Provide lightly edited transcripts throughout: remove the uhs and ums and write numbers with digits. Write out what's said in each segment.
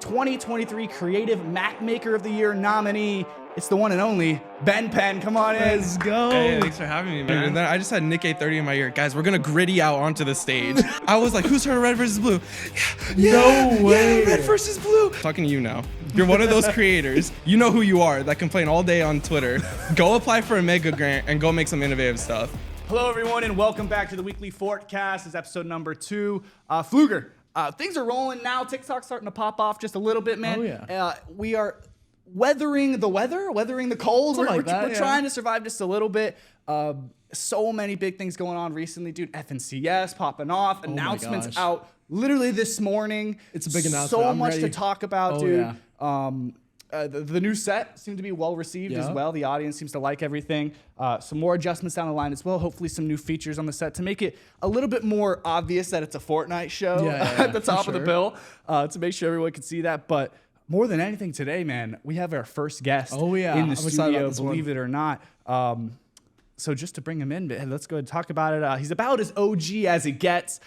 2023 Creative Map Maker of the Year nominee. It's the one and only BenK. Come on in. Let's go. Hey, thanks for having me, man. And then I just had Nick 830 in my ear. Guys, we're gonna gritty out onto the stage. I was like, who's heard red versus blue? No way. Yeah, red versus blue. Talking to you now. You're one of those creators. You know who you are that complain all day on Twitter. Go apply for a mega grant and go make some innovative stuff. Hello, everyone, and welcome back to the weekly FORTCAST. It's episode number 2. Pfluger, things are rolling now. TikTok's starting to pop off just a little bit, man. Oh, yeah. We are weathering the weather, weathering the cold. We're trying to survive just a little bit. So many big things going on recently, dude. FNCS popping off, announcements out literally this morning. It's a big announcement. So much to talk about, dude. Yeah. The new set seemed to be well received as well. The audience seems to like everything. Some more adjustments down the line as well. Hopefully some new features on the set to make it a little bit more obvious that it's a Fortnite show at the top of the bill, to make sure everyone can see that. But more than anything today, man, we have our first guest in the studio, believe it or not. So just to bring him in, let's go ahead and talk about it. He's about as OG as it gets.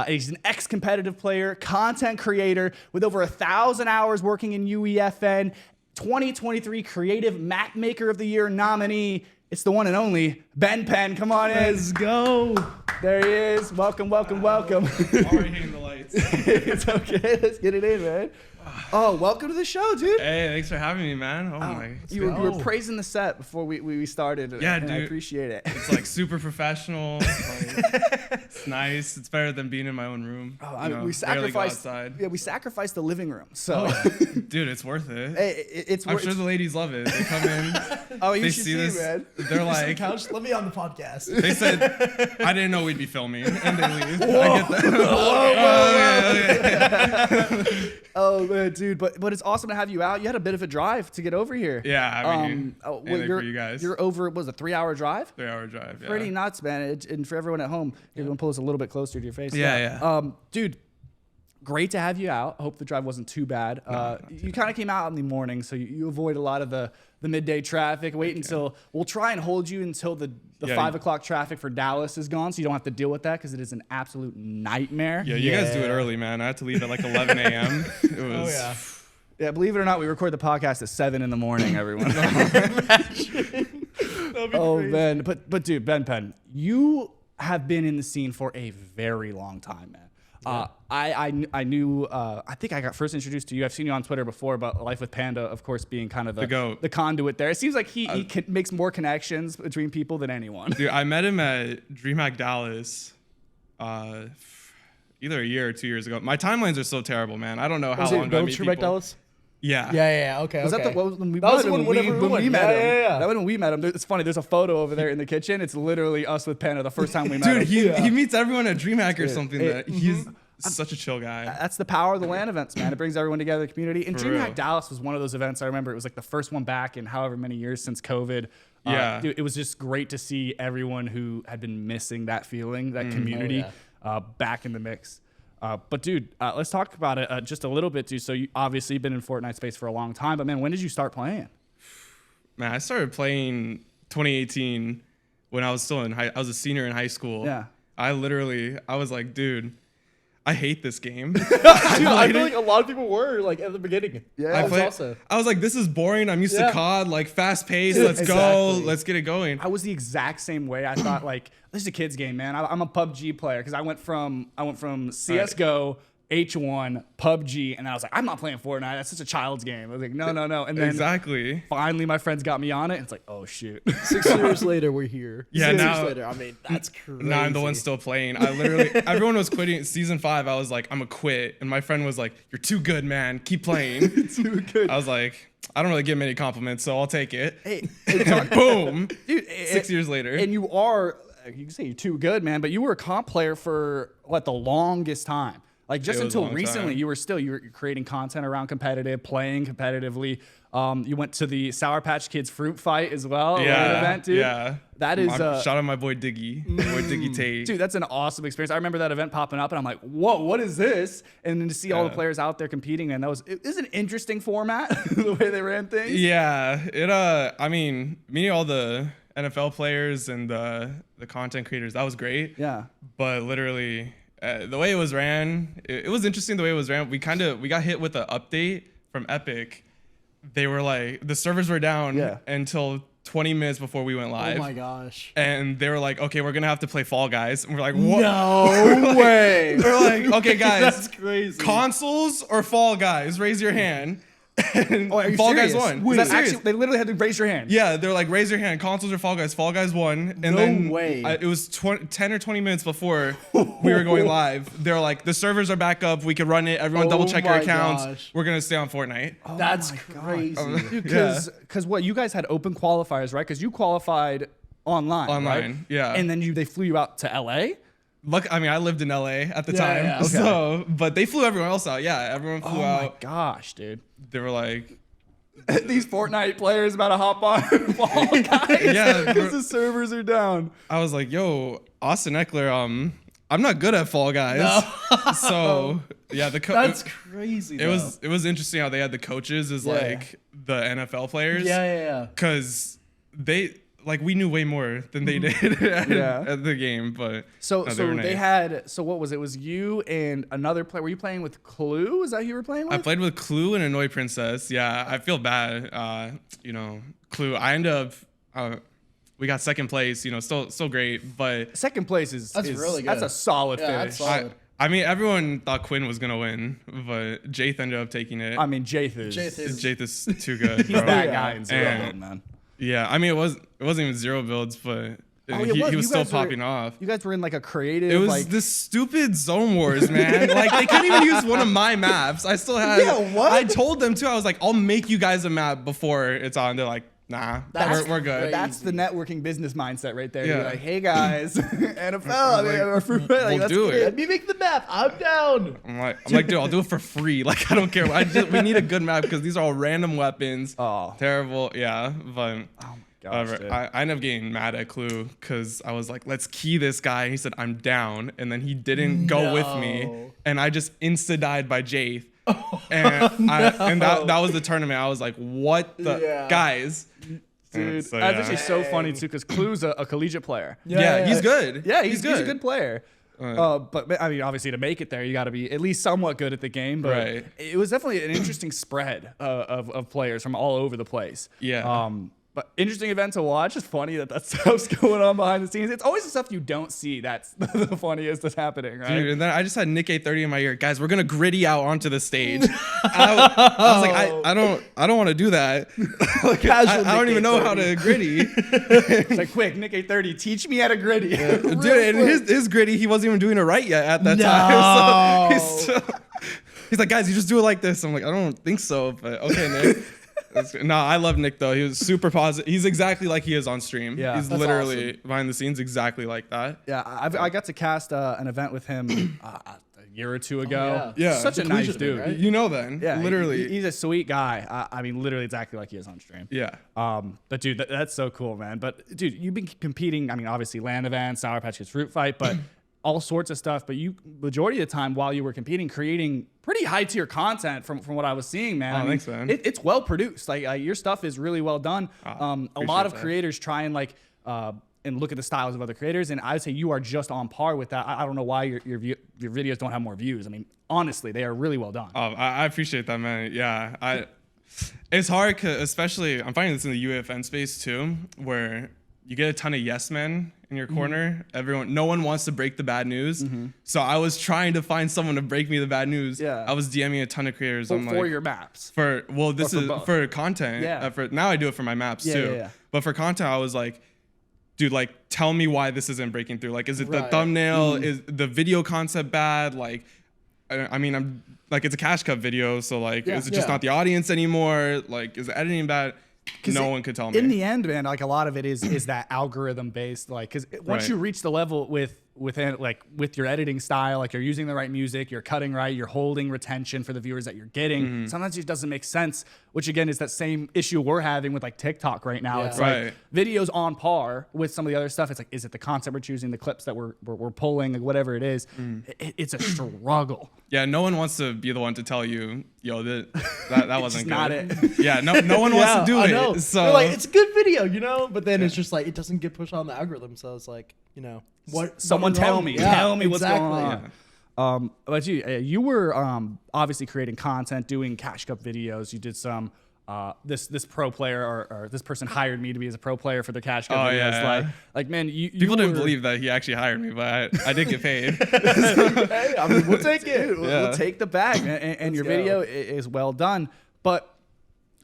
He's an ex-competitive player, content creator with over 1,000 hours working in UEFN, 2023 Creative Map Maker of the Year nominee. It's the one and only BenK. Come on in. Let's go. There he is. Welcome. Already hitting the lights. It's okay. Let's get it in, man. Oh, welcome to the show, dude. Hey, thanks for having me, man. Oh my. You were praising the set before we started. Yeah, and dude. I appreciate it. It's like super professional. It's nice. It's better than being in my own room. We sacrificed. Outside. Yeah, we sacrificed the living room. So, dude, it's worth it. it's. I'm sure the ladies love it. They come in. Oh, you they should see this. Man. They're like, Couch, let me on the podcast. They said, I didn't know we'd be filming, and they leave. Whoa. I get that. Okay. Oh man, dude, but it's awesome to have you out. You had a bit of a drive to get over here. Yeah, I mean, for you guys. You're over. What was it, 3-hour drive? 3-hour drive. Yeah. Pretty nuts, man. And for everyone at home, you're gonna pull this a little bit closer to your face. Yeah. Dude, great to have you out. I hope the drive wasn't too bad. You kind of came out in the morning, so you avoid a lot of the midday traffic. Wait until we'll try and hold you until the 5 o'clock traffic for Dallas is gone, so you don't have to deal with that because it is an absolute nightmare. Yeah, you guys do it early, man. I had to leave at like 11 a.m. It was. Yeah, believe it or not, we record the podcast at 7 in the morning, everyone. Oh, man. But dude, BenK, you have been in the scene for a very long time, man. I knew, I think I got first introduced to you. I've seen you on Twitter before about Life with Panda, of course, being kind of the conduit there. It seems like he makes more connections between people than anyone. Dude, I met him at DreamHack Dallas either a year or 2 years ago. My timelines are so terrible, man. I don't know how long I meet people. Dallas? Yeah. Yeah. Okay. Was that when we that was met him? when we met him. Yeah. That was when we met him. It's funny. There's a photo over there in the kitchen. It's literally us with Panda the first time we met him. Dude, he meets everyone at DreamHack or something. He's such a chill guy. That's the power of the LAN events, man. It brings everyone together, the community. And DreamHack Dallas was one of those events. I remember it was like the first one back in however many years since COVID. Dude, it was just great to see everyone who had been missing that feeling, that community, back in the mix. But dude, let's talk about it just a little bit, dude. So you obviously been in Fortnite space for a long time, but man, when did you start playing? Man, I started playing 2018 when I was still I was a senior in high school. Yeah. I was like, dude, I hate this game. Dude, I feel like a lot of people were like at the beginning. Yeah, I was like, this is boring. I'm used to COD, like fast paced. Let's go. Let's get it going. I was the exact same way. I thought like, this is a kid's game, man. I'm a PUBG player because I went from CS:GO, H1, PUBG, and I was like, I'm not playing Fortnite. That's such a child's game. I was like, no. And then finally my friends got me on it. And it's like, oh shoot. 6 years later, we're here. Yeah, 6 years later. I mean, that's crazy. Now I'm the one still playing. I literally, everyone was quitting. Season 5, I was like, I'm gonna quit. And my friend was like, you're too good, man. Keep playing. Too good. I was like, I don't really get many compliments, so I'll take it. Hey, boom. Dude, 6 years later. And you can say you're too good, man, but you were a comp player for the longest time. Like just until recently, you were creating content around competitive, playing competitively. You went to the Sour Patch Kids fruit fight as well. Event, dude. Yeah. That is shout out my boy Diggy, Diggy Tate. Dude, that's an awesome experience. I remember that event popping up, and I'm like, whoa, what is this? And then to see all the players out there competing, and it was an interesting format, the way they ran things. Yeah, I mean, meeting all the NFL players and the content creators, that was great. Yeah. But literally, The way it was ran, it was interesting the way it was ran. We got hit with an update from Epic. They were like, the servers were down until 20 minutes before we went live. Oh my gosh. And they were like, okay, we're going to have to play Fall Guys. And we're like, what? No way. We're like, okay, guys. That's crazy. Consoles or Fall Guys? Raise your hand. And are you Fall serious? Guys won. Wait, Is that actually, serious? they literally had to raise your hand. Yeah, they're like, raise your hand. Consoles or Fall Guys? Fall Guys won. And No then way. It was 10 or 20 minutes before we were going live. They're like, the servers are back up. We can run it. Everyone double check your my accounts. gosh. We're going to stay on Fortnite. Oh That's my crazy. Because what, you guys had open qualifiers, right? Because you qualified online, right? Yeah. And then they flew you out to LA? Look, I mean, I lived in LA at the Yeah, time. yeah. So, but they flew everyone else out. Yeah, everyone flew Oh out. my gosh, dude. They were like, These Fortnite players about to hop on Fall Guys Yeah, because the servers are down. I was like, yo, Austin Eckler, I'm not good at Fall Guys. So yeah, That's crazy. it was interesting how they had the coaches as like the NFL players. Yeah. Cause we knew way more than they did at the game, but So no, so were they nice. had, so what was it? It was you and another player. Were you playing with Clue? Is that who you were playing with? I played with Clue and Annoy Princess. Yeah, I feel bad. Clue. I ended up. We got second place. Still great, but Second place is really good. That's a solid Yeah, finish. that's solid. I mean, everyone thought Quinn was gonna win, but Jath ended up taking it. I mean, Jath is Jath is too good. he's bro. that guy in zero And- build, man. Yeah, I mean, it wasn't even zero builds, but Oh, he it was. was You still guys were- popping off. You guys were in like a creative. It was like, this stupid Zone Wars, man. Like, they couldn't even use one of my maps. I still had. Yeah, what? I told them too. I was like, I'll make you guys a map before it's on. They're like, nah, we're good. crazy. that's the networking business mindset right there. Yeah. You're like, hey guys, NFL, We'll do it. Let me make the map. I'm down. I'm like, dude, I'll do it for free. Like, I don't care. We need a good map because these are all random weapons. Oh. Terrible. Yeah, but. Gosh, dude. I ended up getting mad at Clue because I was like, let's key this guy. And he said, I'm down. And then he didn't go with me. And I just insta-died by Jath. And that was the tournament. I was like, what the? Guys. Dude, So, that's yeah. actually so funny too, because Clue's a collegiate player. Yeah, he's good. Yeah, he's a good player. But I mean, obviously, to make it there, you got to be at least somewhat good at the game. But Right. it was definitely an interesting spread of players from all over the place. Yeah. But interesting event to watch. It's funny that stuff's going on behind the scenes. It's always the stuff you don't see that's the funniest that's happening, right? Dude, and then I just had Nick 830 in my ear. Guys, we're gonna gritty out onto the stage. I was like, I don't want to do that. Like, I don't even know how to gritty. It's like, quick, Nick 830, teach me how to gritty. Dude, and his gritty, he wasn't even doing it right yet at that time. So he's like, guys, you just do it like this. I'm like, I don't think so, but okay, Nick. No, I love Nick though. He was super positive. He's exactly like he is on stream. Yeah, he's that's literally behind the scenes exactly like that. Yeah, I got to cast an event with him a year or two ago. Yeah. Such a The nice collegiate dude. event, right? You know, then Yeah, literally. he's a sweet guy. I mean, literally exactly like he is on stream. Yeah. But dude, that's so cool, man. But dude, you've been competing. I mean, obviously land events, Sour Patch Kids Fruit Fight, but all sorts of stuff. But you, majority of the time while you were competing, creating pretty high tier content from what I was seeing, man. I mean, thanks, man. It's well produced. Like your stuff is really well done. A lot of creators try and and look at the styles of other creators, and I would say you are just on par with that. I don't know why your videos don't have more views. I mean, honestly, they are really well done. I appreciate that, man. Yeah, it's hard, 'cause especially I'm finding this in the UEFN space too, where you get a ton of yes men in your corner. No one wants to break the bad news. So I was trying to find someone to break me the bad news. Yeah. I was DMing a ton of creators. For your maps. This is both? for content. Yeah. Now I do it for my maps too. Yeah. But for content, I was like, dude, like, tell me why this isn't breaking through. Like, is it the Right. thumbnail? Is the video concept bad? Like, I mean, I'm like, it's a cash cup video, so like, is it just not the audience anymore? Like, is the editing bad? No one could tell me. In the end, man, like a lot of it is that algorithm based, like, because once Right. you reach the level with your editing style, like you're using the right music, you're cutting right, you're holding retention for the viewers that you're getting. Sometimes it doesn't make sense, which again is that same issue we're having with like TikTok right now. Yeah. It's Right. like videos on par with some of the other stuff. It's like, is it the concept we're choosing, the clips that we're pulling, like whatever it is. It's a struggle. Yeah, no one wants to be the one to tell you, yo, that wasn't good. not it. Yeah, no one wants to do I it. know. So They're like, it's a good video, But then it's just like it doesn't get pushed on the algorithm. So it's like, what? Someone what went tell wrong? me. Yeah, Tell me what's going exactly. on. Yeah. But you were obviously creating content, doing Cash Cup videos. You did some. This pro player or this person hired me to be as a pro player for the Cash Cup videos. Yeah. Like man, People didn't believe that he actually hired me, but I did get paid. Hey, I mean, we'll take it. We'll take the bag, and your video is well done. But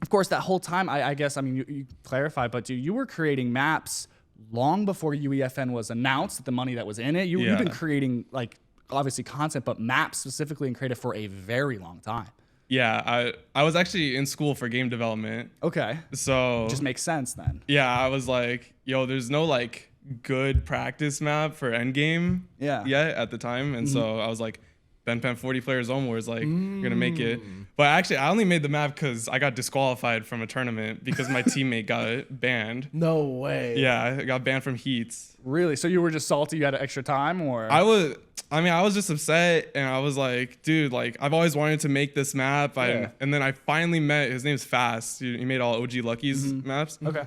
of course, that whole time, I guess, I mean, you clarified, but dude, you were creating maps long before UEFN was announced, the money that was in it. You've been creating, like, obviously content, but maps specifically and creative for a very long time. Yeah, I was actually in school for game development. Okay. So It just makes sense then. yeah, I was like, yo, there's no like good practice map for endgame yet at the time. And so I was like, BenK 40 player zone wars, like, you're gonna make it. But actually, I only made the map because I got disqualified from a tournament because my teammate got banned. No way. Yeah, I got banned from heats. Really? So you were just salty you had extra time, or? I was just upset, and I was like, dude, like, I've always wanted to make this map. And then I finally met, his name's Fast. He made all OG Lucky's maps. Okay.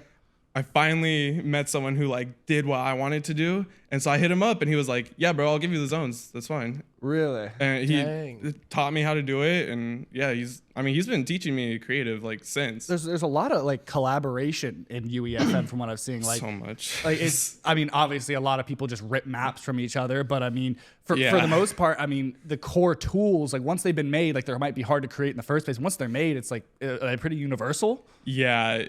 I finally met someone who like did what I wanted to do. And so I hit him up and he was like, yeah, bro, I'll give you the zones. That's fine. Really? And he taught me how to do it. And yeah, he's been teaching me creative like since. There's a lot of like collaboration in UEFN from what I've seen. Like so much. Like I mean, obviously a lot of people just rip maps from each other, but I mean, for the most part, I mean, the core tools, like once they've been made, like they might be hard to create in the first place. Once they're made, it's like pretty universal. Yeah,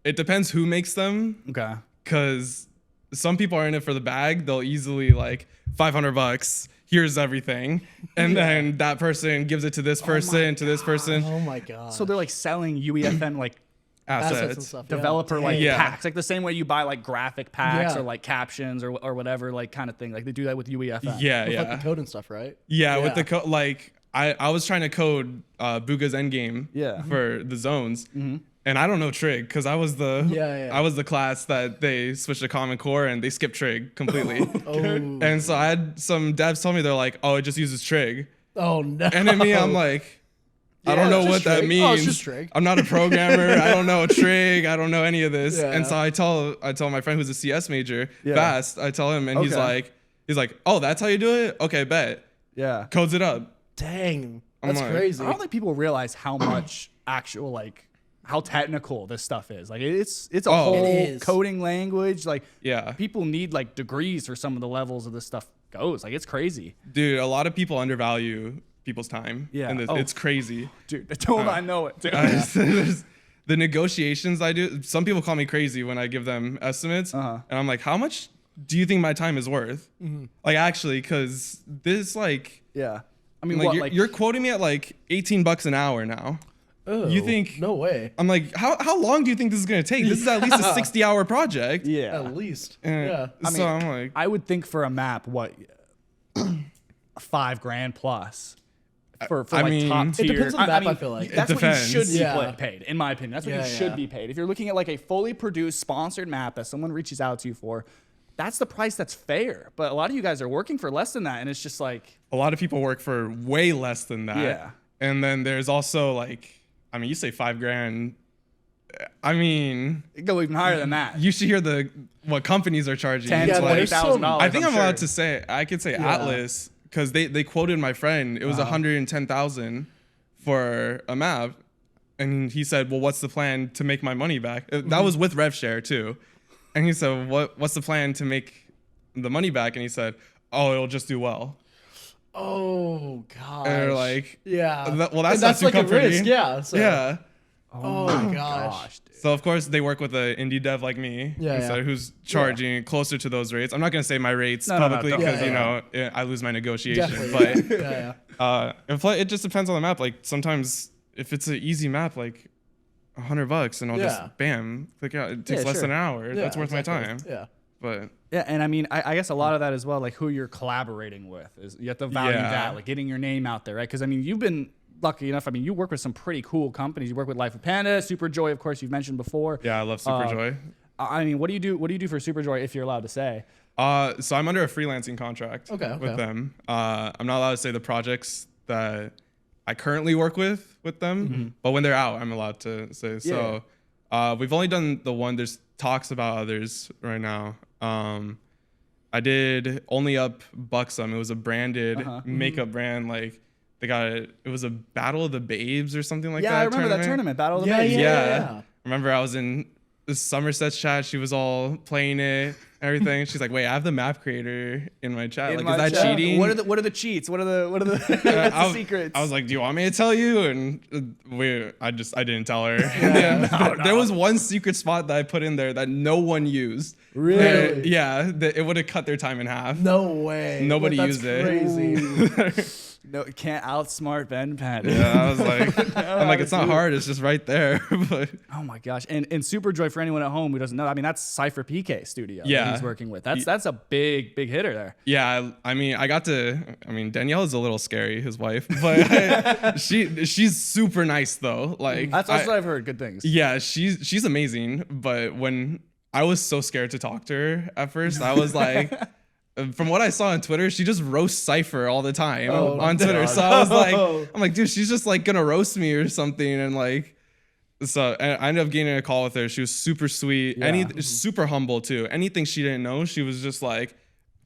it depends who makes them. Okay. Because some people are in it for the bag. They'll easily like $500. Here's everything, and then that person gives it to this person, to this person. Oh my god! So they're like selling UEFN like assets and stuff. Developer like packs, like the same way you buy like graphic packs or like captions or whatever, like kind of thing. Like they do that with UEFN. Yeah, with like the code and stuff, right? Yeah, with the code. Like I was trying to code Bugha's endgame for the zones. And I don't know trig because I was the class that they switched to Common Core and they skipped trig completely. And so I had some devs tell me, they're like, oh, it just uses trig. Oh no. And then me, I'm like, I don't know what that means. Oh, it's just trig. I'm not a programmer. I don't know trig. I don't know any of this. And so I tell my friend who's a CS major, Fast, I tell him, and he's like, oh, that's how you do it? Okay, bet. Yeah. Codes it up. Dang. That's crazy. I don't think people realize how much actual like how technical this stuff is. Like it's a whole coding language. Like people need like degrees for some of the levels of this stuff goes. Like it's crazy. Dude, a lot of people undervalue people's time. Yeah. And it's crazy. Dude, don't I know it. Dude. The negotiations I do, some people call me crazy when I give them estimates. And I'm like, how much do you think my time is worth? Like actually, because this like I mean, like, you're quoting me at like $18 an hour now. Oh, you think? No way. I'm like, how long do you think this is gonna take? This is at least a 60-hour project. Yeah, at least. I mean, I'm like, I would think for a map, what, $5,000 plus for like top tier. It depends on the map. I feel like that's what you should be be paid, in my opinion. That's what you should be paid. If you're looking at like a fully produced, sponsored map that someone reaches out to you for, that's the price that's fair. But a lot of you guys are working for less than that, and it's just like a lot of people work for way less than that. Yeah, and then there's also like. I mean, you say $5,000. I mean, it go even higher than that. You should hear what companies are charging. $10,000-$20,000. I think I'm allowed to say. I could say Atlas because they quoted my friend. It was $110,000 for a map, and he said, "Well, what's the plan to make my money back?" That was with rev share too, and he said, "What's the plan to make the money back?" And he said, "Oh, it'll just do well." Oh gosh. And they're like, that's not too like comforting. A risk, yeah. So. Yeah. Oh my gosh. Dude. So of course they work with an indie dev like me, who's charging closer to those rates. I'm not gonna say my rates publicly because you know I lose my negotiation. Definitely. But it just depends on the map. Like sometimes if it's an easy map, like $100, and I'll just click out. It takes less than an hour. That's worth my time. Yeah. But and I mean, I guess a lot of that as well, like who you're collaborating with, is you have to value that, like getting your name out there, right? Because I mean, you've been lucky enough. I mean, you work with some pretty cool companies. You work with Life of Panda, Superjoy, of course, you've mentioned before. Yeah, I love Superjoy. I mean, what do you do? What do you do for Superjoy, if you're allowed to say? So I'm under a freelancing contract with them. I'm not allowed to say the projects that I currently work with them, but when they're out, I'm allowed to say. So we've only done the one. There's talks about others right now. I did Only Up Buxom. It was a branded makeup brand. Like they got it. It was a Battle of the Babes or something like that. Yeah, I remember that tournament, Battle of the Yeah, Babes. Yeah. Remember I was in the Somerset's chat. She was all playing it, everything. She's like, "Wait, I have the map creator in my chat. Like, is that cheating? What are the cheats? What are the secrets?" I was like, "Do you want me to tell you?" And I didn't tell her. There was one secret spot that I put in there that no one used. Really? It would have cut their time in half. No way. Nobody That's used crazy. it. No, can't outsmart Ben Penn. Yeah, I was like, it's not hard. It's just right there. But oh my gosh! And Superjoy, for anyone at home who doesn't know, I mean, that's Cypher PK Studio that he's working with. That's a big hitter there. Yeah, I mean, Danielle is a little scary, his wife, but she's super nice though. Like that's also what I've heard good things. Yeah, she's amazing. But when I was so scared to talk to her at first, I was like. From what I saw on Twitter, she just roasts Cypher all the time on Twitter. So I was like, I'm like, dude, she's just like gonna roast me or something. And like, so I ended up getting a call with her. She was super sweet, super humble too. Anything she didn't know, she was just like,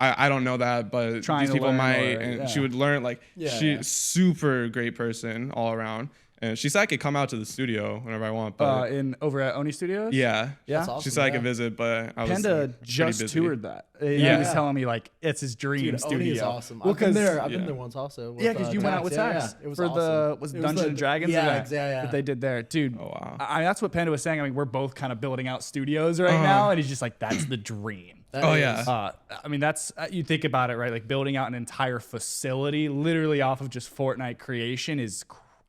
I don't know that, but these people might. She would learn. Like, she's super great person all around. And she said I could come out to the studio whenever I want. But over at Oni Studios? Yeah. That's awesome, she said I could visit, but I was Panda just toured that. He was telling me like it's his dream studio. Oni is awesome. Well, I've been there once also. Yeah, because you went out with Tax it was for awesome. Was Dungeons and Dragons event yeah. that they did there. Dude, oh, wow. That's what Panda was saying. I mean, we're both kind of building out studios right now, and he's just like, that's the dream. Yeah. I mean, that's you think about it, right? Like building out an entire facility literally off of just Fortnite creation is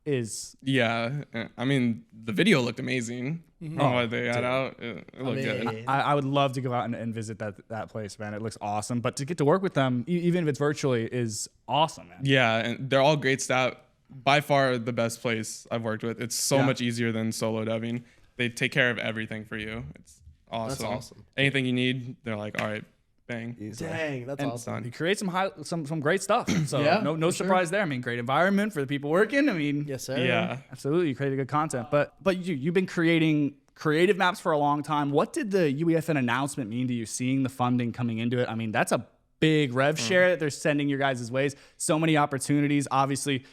I mean, the video looked amazing. What they had out, it looked good. I would love to go out and visit that place, man. It looks awesome. But to get to work with them, even if it's virtually, is awesome, man. Yeah, and they're all great staff. By far the best place I've worked with. It's so much easier than solo dubbing. They take care of everything for you. It's awesome. That's awesome. Anything you need, they're like, all right, bang. Dang, that's awesome. You create some great stuff. So no surprise there. I mean, great environment for the people working. I mean, yes, sir. Yeah, absolutely. You created good content. But you've been creating creative maps for a long time. What did the UEFN announcement mean to you, seeing the funding coming into it? I mean, that's a big rev share that they're sending your guys' ways. So many opportunities. Obviously,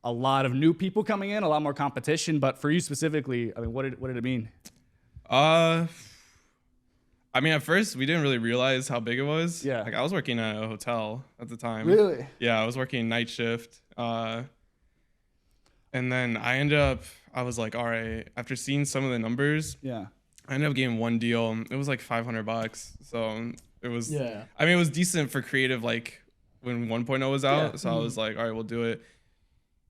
a lot of new people coming in, a lot more competition. But for you specifically, I mean, what did it mean? I mean, at first we didn't really realize how big it was. Yeah. Like I was working at a hotel at the time. Really? Yeah, I was working night shift. And then I was like, all right, after seeing some of the numbers, I ended up getting one deal. It was like $500. So it was, I mean, it was decent for creative, like when 1.0 was out. Yeah. So I was like, all right, we'll do it.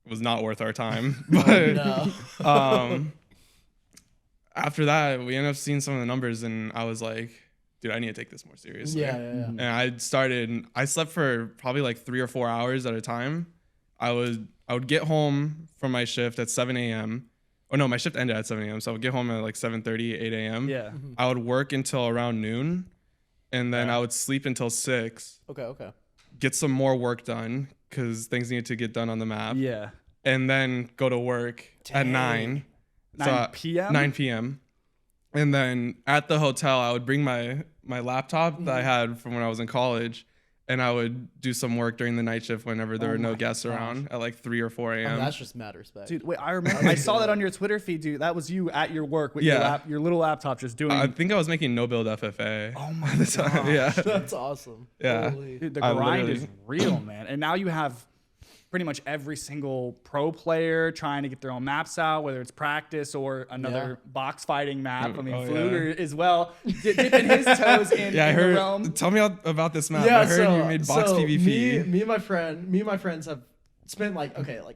It was not worth our time. But after that, we ended up seeing some of the numbers, and I was like, dude, I need to take this more seriously. And I slept for probably like 3 or 4 hours at a time. I would get home from my shift at 7 a.m. Oh no, my shift ended at 7 a.m. So I would get home at like 7:30, 8 a.m. Yeah. I would work until around noon, and then I would sleep until 6. Okay. Get some more work done because things needed to get done on the map. Yeah. And then go to work at 9. 9 p.m.? 9 p.m. And then at the hotel, I would bring my laptop that I had from when I was in college, and I would do some work during the night shift whenever there were no guests around at like 3 or 4 a.m. That's just mad respect. Dude, wait, I remember. I saw that on your Twitter feed, dude. That was you at your work with your little laptop just doing. I think I was making no build FFA. Oh my god. Yeah. That's awesome. Yeah. Dude, the grind is real, man. And now you have pretty much every single pro player trying to get their own maps out, whether it's practice or another box fighting map. I mean, Pfluger as well, dipping his toes in, I heard, the realm. Tell me about this map. Yeah, I heard you made box PvP. Me and my friends have spent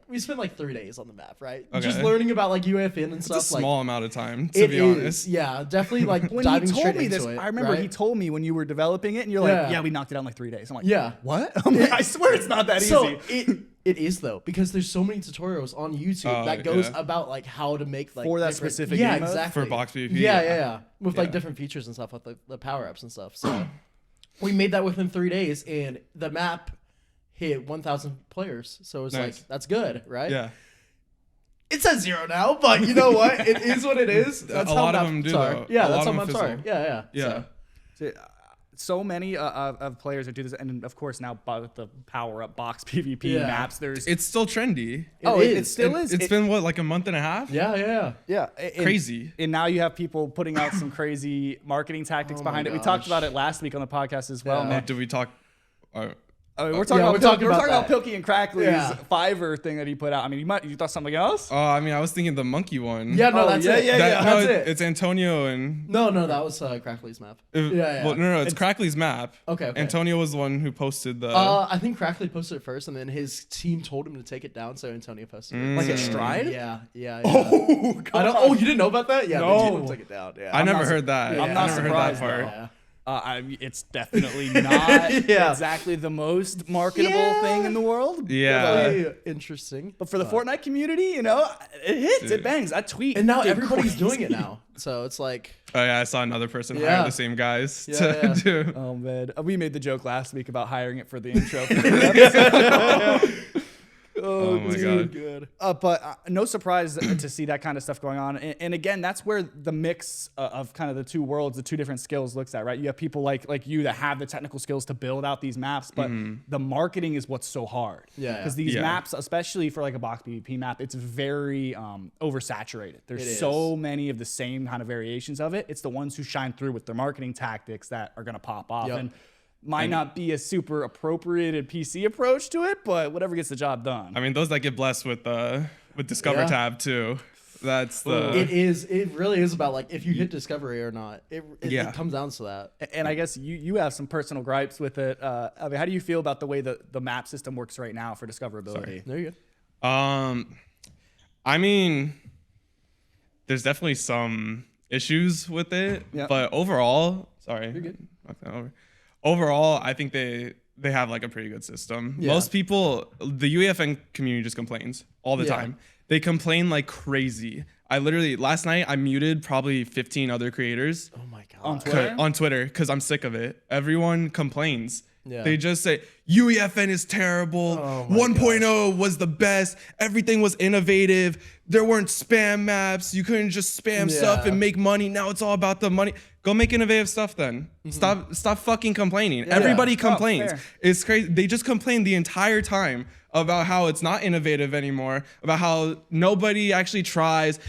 we spent like 3 days on the map, right? Okay. Just learning about like UEFN and stuff. It's a small amount of time, to be honest. Yeah, definitely like when diving he told straight me into this, it. I remember he told me when you were developing it, and you're like, we knocked it out in like 3 days. I'm like, what? I'm like, I swear it's not that easy. It is though, because there's so many tutorials on YouTube that goes about like how to make like for that specific game mode? exactly For box PvP. Yeah. With like different features and stuff, like the power ups and stuff. So we made that within 3 days, and the map hit 1,000 players. So it's like that's good, right? Yeah. It says 0 now, but you know what? It is what it is. That's a how lot of them do. are. Yeah, that's how maps are. Yeah. Yeah. So so many of players that do this, and of course now with the power up box PvP maps, it's still trendy. It still is. It's been what, like a month and a half? Yeah. Crazy. And now you have people putting out some crazy marketing tactics behind it. We talked about it last week on the podcast as well. Man. Did we talk? I mean, we're talking about Pilkey and Crackley's Fiverr thing that he put out. I mean, you thought something else? Oh, I mean, I was thinking the monkey one. Yeah, no, that's it. That's it. It's Antonio and... No, that was Crackley's map. Well, no, it's Crackley's map. Okay. Antonio was the one who posted the... I think Crackley posted it first, and then his team told him to take it down, so Antonio posted it. Like a stride? Yeah. Oh, God. You didn't know about that? Yeah, no. they told him to take it down. Yeah. I never heard that. I'm not surprised. Yeah. It's definitely not exactly the most marketable thing in the world. Yeah. Really interesting. But for the Fortnite community, it hits, it bangs. I tweet. And now everybody's doing it now. So it's like... Oh, yeah, I saw another person hire the same guys to do. Oh, man. We made the joke last week about hiring it for the intro. Oh my God. Good. But no surprise to see that kind of stuff going on. And again, that's where the mix of kind of the two worlds, the two different skills looks at, right? You have people like you that have the technical skills to build out these maps, but the marketing is what's so hard. Yeah. Because these maps, especially for like a box PvP map, it's very oversaturated. There's so many of the same kind of variations of it. It's the ones who shine through with their marketing tactics that are going to pop off. And might not be a super appropriated PC approach to it, but whatever gets the job done. I mean, those that get blessed with Discover tab too. That's the. It really is about like if you hit Discovery or not. It comes down to that. And I guess you have some personal gripes with it. I mean, how do you feel about the way the map system works right now for discoverability? Sorry. There you go. I mean, there's definitely some issues with it, but overall, sorry, you're good. Overall, I think they have like a pretty good system. Most people, the UEFN community just complains all the time. They complain like crazy. Last night I muted probably 15 other creators. Oh my God. On Twitter because I'm sick of it. Everyone complains. They just say UEFN is terrible. 1.0 was the best. Everything was innovative. There weren't spam maps. You couldn't just spam stuff and make money. Now it's all about the money. Go make innovative stuff then. Stop fucking complaining. Everybody complains. It's crazy. They just complain the entire time about how it's not innovative anymore, about how nobody actually tries.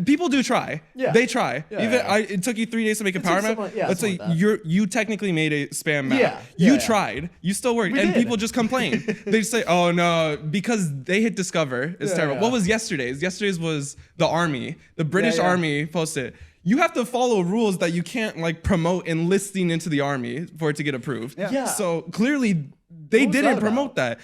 People do try. They try. It took you 3 days to make a power map. Let's say you technically made a spam map. You tried. You still worked. And people just complain. They just say, oh no, because they hit Discover. It's terrible. What was yesterday's? Yesterday's was the Army. The British Army posted. You have to follow rules that you can't like promote enlisting into the army for it to get approved. So clearly they didn't promote that.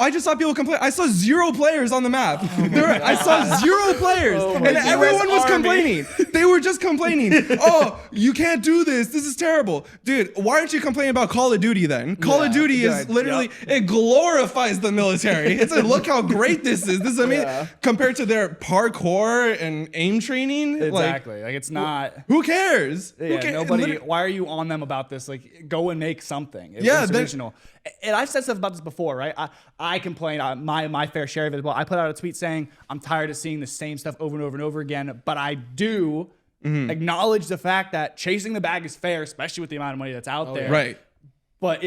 I just saw people complain. I saw 0 players on the map. I saw 0 players, and everyone was complaining. They were just complaining. Oh, you can't do this. This is terrible, dude. Why aren't you complaining about Call of Duty then? Call of Duty is literally it glorifies the military. It's like, look how great this is. This is amazing compared to their parkour and aim training. Exactly. Like it's not. Who cares? Nobody. Why are you on them about this? Like, go and make something. It's original. And I've said stuff about this before, right? I complain my fair share of it as well. I put out a tweet saying I'm tired of seeing the same stuff over and over and over again, but I do acknowledge the fact that chasing the bag is fair, especially with the amount of money that's out there. Right. But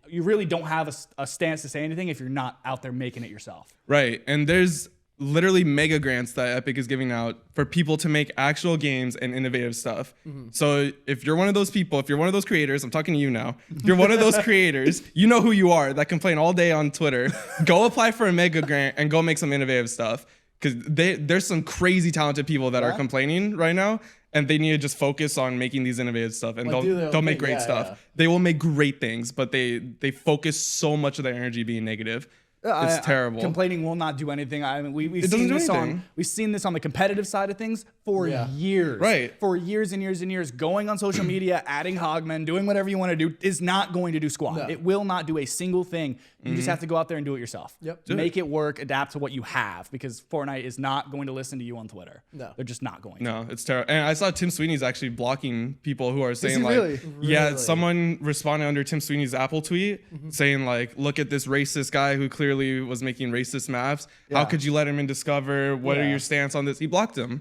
you really don't have a stance to say anything if you're not out there making it yourself. Right. And there's literally mega grants that Epic is giving out for people to make actual games and innovative stuff. So if you're one of those people, if you're one of those creators, I'm talking to you now. If you're one of those creators, you know who you are that complain all day on Twitter. Go apply for a mega grant and go make some innovative stuff. Because there's some crazy talented people that are complaining right now, and they need to just focus on making these innovative stuff, and they'll make great stuff. They will make great things, but they focus so much of their energy being negative. It's terrible. Complaining will not do anything. I mean, we've seen this on the competitive side of things for years. Right. For years and years and years. Going on social media, adding hogmen, doing whatever you want to do is not going to do squat. No. It will not do a single thing. You just have to go out there and do it yourself. Make it work, adapt to what you have, because Fortnite is not going to listen to you on Twitter. No. They're just not going to. No, it's terrible. And I saw Tim Sweeney's actually blocking people who are saying really? Someone responded under Tim Sweeney's Apple tweet saying like, look at this racist guy who clearly was making racist maps. How could you let him in Discover? What are your stance on this? He blocked him.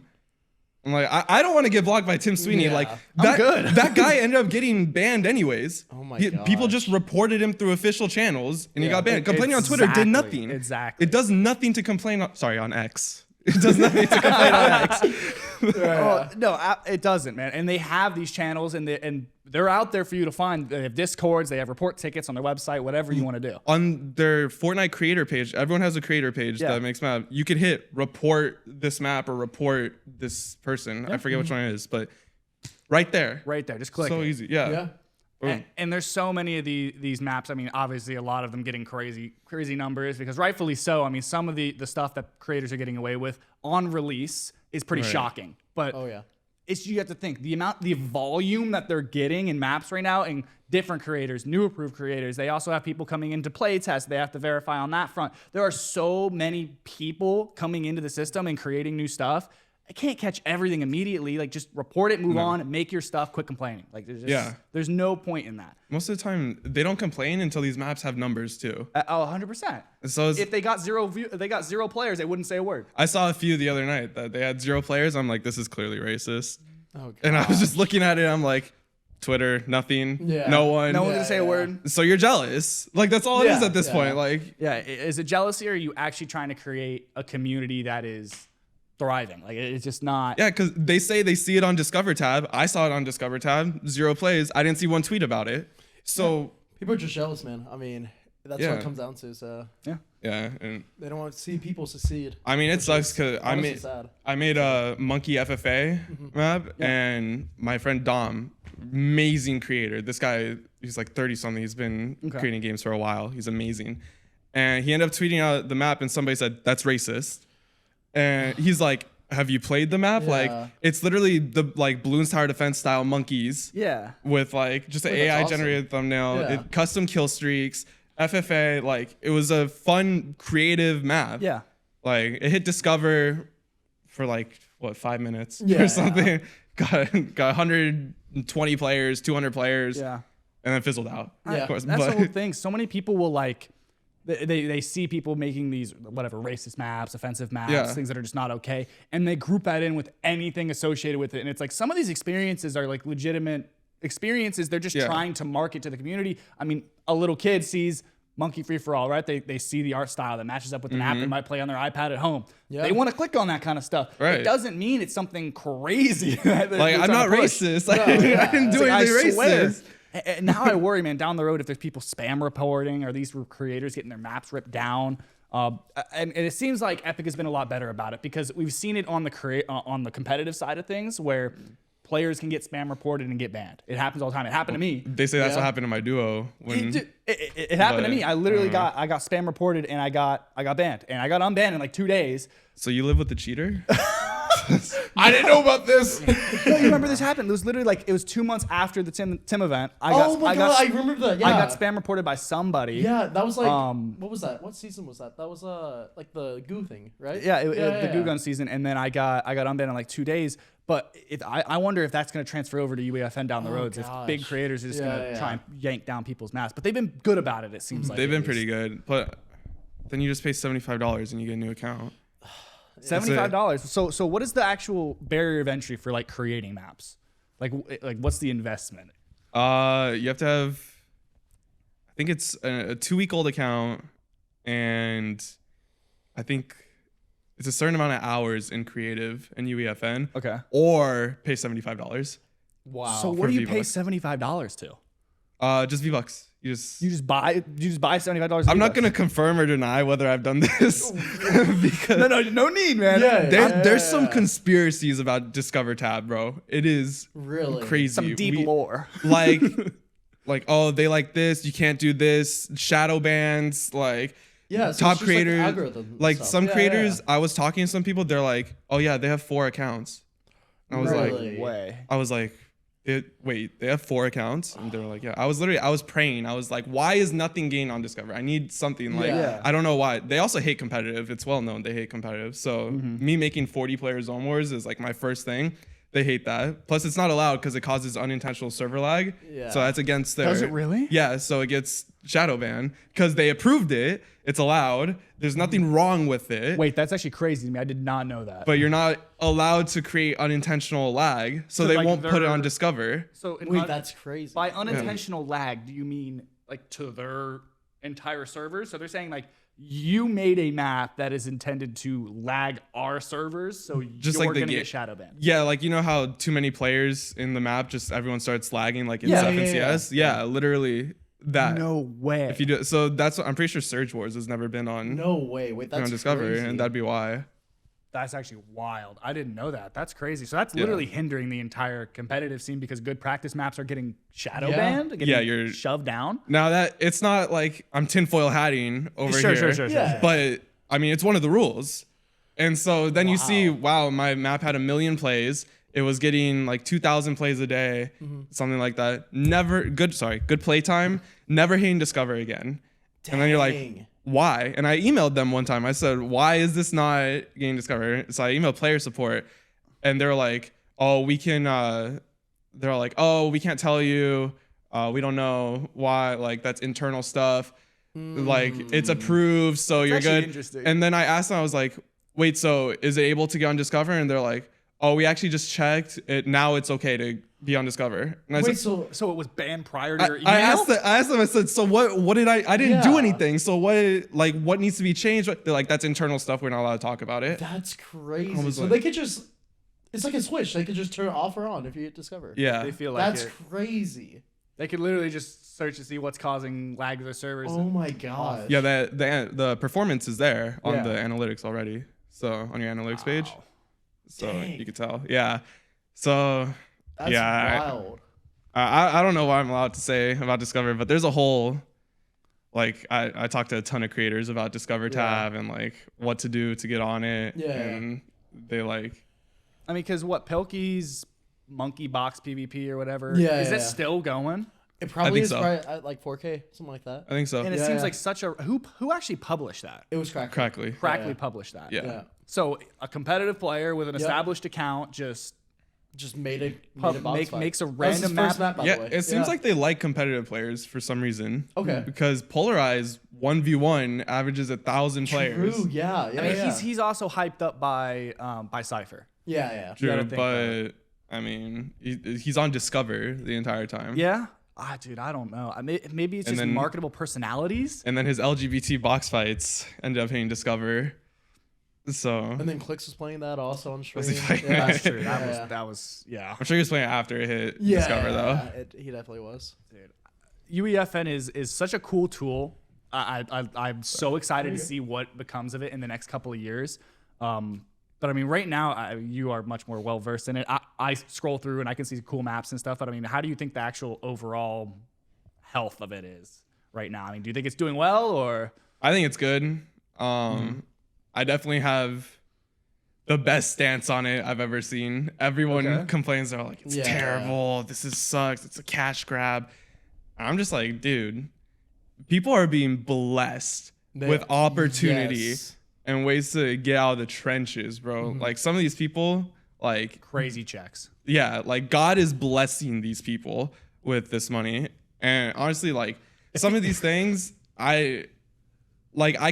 I'm like, I don't want to get blocked by Tim Sweeney. Yeah. Like I'm good. that guy ended up getting banned anyways. Oh my People gosh. just reported him through official channels, and he got banned. Complaining on Twitter Exactly, did nothing. exactly. It does nothing to complain on. Sorry, on X. It does nothing to complain on X. Oh, no, it doesn't, man. And they have these channels, and they're out there for you to find. They have Discords, they have report tickets on their website, whatever you want to do. On their Fortnite creator page, everyone has a creator page Yeah. that makes map. You could hit report this map or report this person. I forget which one it is, but right there. Right there, just click So it. easy. Yeah. Yeah. And there's so many of these maps. I mean, obviously, a lot of them getting crazy numbers because rightfully so. I mean, some of the stuff that creators are getting away with on release is pretty Right. shocking. But Oh yeah. you have to think the volume that they're getting in maps right now, and different creators, new approved creators. They also have people coming into play test. They have to verify on that front. There are so many people coming into the system and creating new stuff. I can't catch everything immediately. Like, just report it, move on, make your stuff, quit complaining. Like, there's no point in that. Most of the time, they don't complain until these maps have numbers too. 100%. So If they got zero players, they wouldn't say a word. I saw a few the other night that they had 0 players. I'm like, this is clearly racist. Oh god. And I was just looking at it. I'm like, Twitter, nothing. Yeah. No one. No one to say a word. So you're jealous. Like, that's all it is Yeah. at this point. Like, Yeah, is it jealousy, or are you actually trying to create a community that is thriving? Like, it's just not. yeah, because they say they see it on Discover tab. I saw it on Discover tab. 0 plays. I didn't see one tweet about it. So People are just jealous, man. I mean, that's what Yeah. it comes down to. So yeah, and they don't want to see people succeed. I mean, it sucks because Honestly sad. I made a monkey FFA map, and my friend Dom, amazing creator. This guy, he's like 30 something. He's been creating games for a while. He's amazing. And he ended up tweeting out the map, and somebody said, that's racist. And he's like, have you played the map? Yeah. Like, it's literally the like Balloons Tower Defense style monkeys Yeah. with like just an Wait, that's AI awesome. generated thumbnail, Yeah. custom kill streaks, FFA. Like, it was a fun, creative map. Yeah. Like, it hit Discover for like, what, 5 minutes Yeah. or something. Got 120 players, 200 players, Yeah. and then fizzled out. Yeah. Of course. That's But the whole thing. So many people will like, they see people making these whatever racist maps, offensive maps, Yeah. things that are just not okay, and they group that in with anything associated with it. And it's like some of these experiences are like legitimate experiences. They're just Yeah. trying to market to the community. I mean, a little kid sees Monkey Free for All, right? They see the art style that matches up with an app they might play on their iPad at home. Yeah. They want to click on that kind of stuff. Right. It doesn't mean it's something crazy. That they're like, I'm trying not to push. racist. Like, I didn't do It's like, anything I swear. racist. And now I worry, man, down the road if there's people spam reporting or these creators getting their maps ripped down. And it seems like Epic has been a lot better about it because we've seen it on the competitive side of things where players can get spam reported and get banned. It happens all the time. It happened to me. They say that's what happened to my duo. When It happened to But, me. I literally got spam reported and I got banned and I got unbanned in like 2 days. So you live with the cheater? I didn't know about this. No, you remember this happened? It was literally like it was 2 months after the Tim event. Oh my god, I remember that. Yeah. I got spam reported by somebody. Yeah, that was like what was that? What season was that? That was like the goo thing, right? Yeah, the Goo Gun season, and then I got unbanned in like 2 days. But I wonder if that's going to transfer over to UEFN down the road. If gosh. big creators are just going to Yeah. try and yank down people's maps. But they've been good about it. It seems like They've been at pretty least. good. But then you just pay $75 and you get a new account. $75. So what is the actual barrier of entry for like creating maps? Like what's the investment? You have to have, I think it's a 2-week-old account, and I think it's a certain amount of hours in creative and UEFN. Okay. Or pay $75. Wow. So what for do you pay V-Bucks. $75 to? Just V-Bucks. You just buy $75. I'm not gonna confirm or deny whether I've done this because no need, man. there's some conspiracies about Discover tab, bro. It is Really? crazy. Some deep lore. like oh, they like this, you can't do this, shadow bans, like Yeah, so top it's just, like, creators, algorithm and like stuff. some Yeah, creators. yeah. I was talking to some people, they're like, oh yeah, they have 4 accounts. And I was Really? Way. like, wait, they have 4 accounts? And they were like, yeah. I was praying. I was like, why is nothing gained on Discover? I need something. Like, Yeah. I don't know why. They also hate competitive. It's well known they hate competitive. So me making 40 player Zone Wars is like my first thing. They hate that. Plus, it's not allowed because it causes unintentional server lag. Yeah. So that's against their. Does it really? Yeah. So it gets shadow banned because they approved it. It's allowed. There's nothing wrong with it. Wait, that's actually crazy to me. I did not know that. But you're not allowed to create unintentional lag, so they like, won't put it on Discover. So Wait, that's crazy. by unintentional lag, do you mean like to their entire servers? So they're saying like you made a map that is intended to lag our servers, so Just you're like the gonna game. get shadow banned. Yeah, like you know how too many players in the map, just everyone starts lagging like in Yeah, FNCS. Yeah, literally that. No way. If you do, so that's what I'm pretty sure Surge Wars has never been on No way. Wait, that's on Discover, crazy. and that'd be why. That's actually wild. I didn't know that. That's crazy. So that's literally hindering the entire competitive scene because good practice maps are getting shadow banned, getting you're shoved down. Now that it's not like I'm tinfoil hatting over here, Sure. but I mean it's one of the rules. And so then you see, wow, my map had 1 million plays. It was getting like 2,000 plays a day, something like that. Good play time. Never hitting Discover again. Dang. And then you're like, why? And I emailed them one time. I said, why is this not getting Discover? So I emailed player support, and they're like, oh, we can. They're like, oh, we can't tell you. We don't know why. Like that's internal stuff. Like it's approved, so you're good. Interesting. And then I asked them, I was like, wait, so is it able to get on Discover? And they're like, oh, we actually just checked it. Now it's okay to be on Discover. And I Wait, said, So it was banned prior to your email? I asked them, I said, so what did I didn't do Yeah. anything. So what needs to be changed? They're like, that's internal stuff. We're not allowed to talk about it. That's crazy. was So like- they could just, it's like a switch. They could just turn it off or on if you hit Discover. Yeah. They feel like That's crazy. they could literally just search to see what's causing lag to their servers. Oh my god. Yeah, the performance is there on Yeah. the analytics already. So on your analytics page. So Dang. you could tell. Yeah. So That's wild. I don't know what I'm allowed to say about Discover, but there's a whole like I talked to a ton of creators about Discover tab and like what to do to get on it. Yeah. And they like I mean, because what, Pilkey's Monkey Box PvP or whatever? Yeah, Is yeah, it yeah. still going? It probably think is so. probably at like 4K, something like that. I think so. And it Yeah, seems yeah. like such a who actually published that? It was cracked. Crackly. Crackly Yeah. published that. Yeah. Yeah. So a competitive player with an Yep. established account just Just made a box fight. makes a That was his random first map, by Yeah, the way. it seems like they like competitive players for some reason. Okay. Because Polarize 1v1 averages 1,000 players. True, yeah. I mean, he's also hyped up by Cypher. Yeah. True, gotta think but I mean, he's on Discover the entire time. Yeah. Dude, I don't know. Maybe it's And just then- marketable personalities. And then his LGBT box fights ended up hitting Discover. So And then Clicks was playing that also on stream. Was he playing Yeah, That's true. Yeah. That was yeah. I'm sure he was playing it after it hit Yeah, Discover though. he definitely was. UEFN is such a cool tool. I'm so excited to see what becomes of it in the next couple of years. But I mean, right now, you are much more well versed in it. I scroll through and I can see cool maps and stuff. But I mean, how do you think the actual overall health of it is right now? I mean, do you think it's doing well or? I think it's good. I definitely have the best stance on it I've ever seen. Everyone complains, they're like, it's Yeah. terrible. This sucks. It's a cash grab. I'm just like, dude, people are being blessed with opportunity Yes. and ways to get out of the trenches, bro. Like some of these people, like, Crazy checks. yeah, like God is blessing these people with this money. And honestly, like some of these things, I